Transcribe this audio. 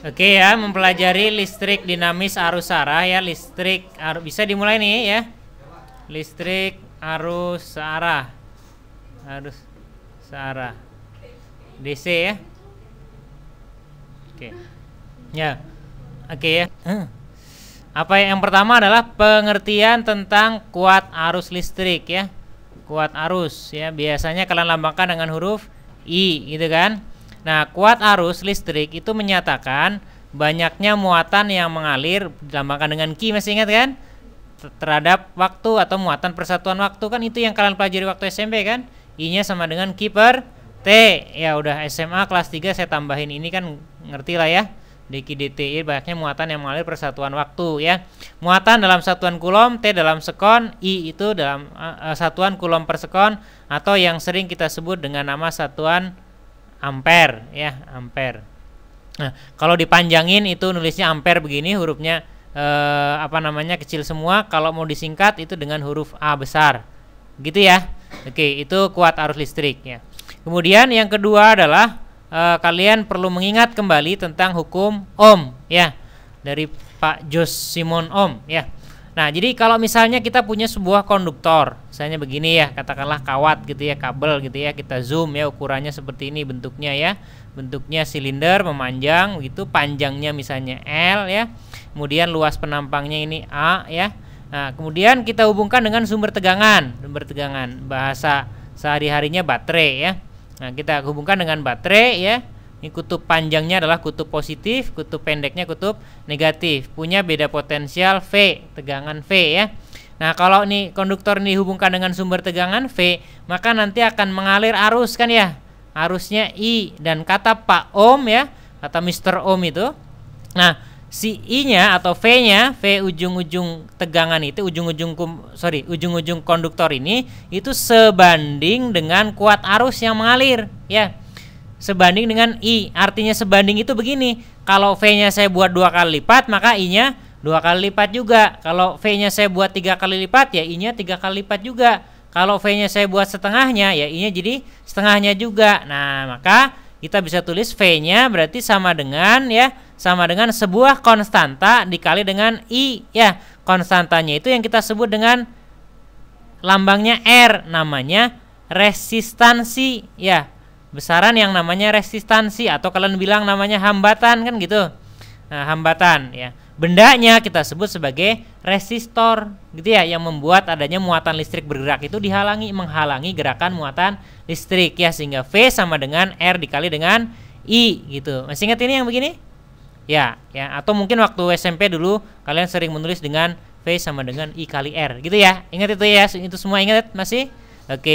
Oke ya, mempelajari listrik dinamis arus searah ya, bisa dimulai nih ya. Listrik arus searah. Arus searah. DC ya. Oke. Ya. Oke ya. Apa yang pertama adalah pengertian tentang kuat arus listrik ya. Kuat arus ya, biasanya kalian lambangkan dengan huruf I gitu kan. Nah, kuat arus listrik itu menyatakan banyaknya muatan yang mengalir, dilambangkan dengan Q, masih ingat kan? Terhadap waktu atau muatan persatuan waktu, kan itu yang kalian pelajari waktu SMP kan? I-nya sama dengan Q per T. Ya udah SMA kelas 3 saya tambahin ini kan, ngerti lah ya. dq dt, banyaknya muatan yang mengalir persatuan waktu ya. Muatan dalam satuan kulom, T dalam sekon, I itu dalam satuan kulom per sekon, atau yang sering kita sebut dengan nama satuan ampere ya, ampere. Nah, kalau dipanjangin itu nulisnya ampere begini, hurufnya kecil semua. Kalau mau disingkat itu dengan huruf A besar. Gitu ya. Oke, itu kuat arus listrik ya. Kemudian yang kedua adalah kalian perlu mengingat kembali tentang hukum Ohm ya, dari Pak Jos Simon Ohm ya. Nah, jadi kalau misalnya kita punya sebuah konduktor, misalnya begini ya, katakanlah kawat gitu ya, kabel gitu ya, kita zoom ya, ukurannya seperti ini bentuknya ya, bentuknya silinder memanjang gitu, panjangnya misalnya L ya, kemudian luas penampangnya ini A ya. Nah, kemudian kita hubungkan dengan sumber tegangan, bahasa sehari-harinya baterai ya. Nah, kita hubungkan dengan baterai ya. Ini kutub panjangnya adalah kutub positif, kutub pendeknya kutub negatif. Punya beda potensial V, tegangan V ya. Nah, kalau nih konduktor ini dihubungkan dengan sumber tegangan V, maka nanti akan mengalir arus kan ya. Arusnya I, dan kata Pak Ohm ya, kata Mr. Ohm itu. Nah, si I-nya atau V-nya, V ujung-ujung tegangan itu, ujung-ujung konduktor ini itu sebanding dengan kuat arus yang mengalir ya. Sebanding dengan I, artinya sebanding itu begini, kalau V-nya saya buat 2 kali lipat, maka I-nya 2 kali lipat juga. Kalau V-nya saya buat 3 kali lipat, ya I-nya 3 kali lipat juga. Kalau V-nya saya buat setengahnya, ya I-nya jadi setengahnya juga. Nah, maka kita bisa tulis V-nya berarti sama dengan sebuah konstanta dikali dengan I ya. Konstantanya itu yang kita sebut dengan lambangnya R, namanya resistansi ya. Besaran yang namanya resistansi, atau kalian bilang namanya hambatan kan gitu. Nah, hambatan ya. Bendanya kita sebut sebagai resistor gitu ya, yang membuat adanya muatan listrik bergerak itu menghalangi gerakan muatan listrik ya, sehingga V sama dengan R dikali dengan I gitu. Masih ingat ini yang begini? Ya, atau mungkin waktu SMP dulu kalian sering menulis dengan V sama dengan I kali R gitu ya. Ingat itu ya, itu semua ingat masih? Oke.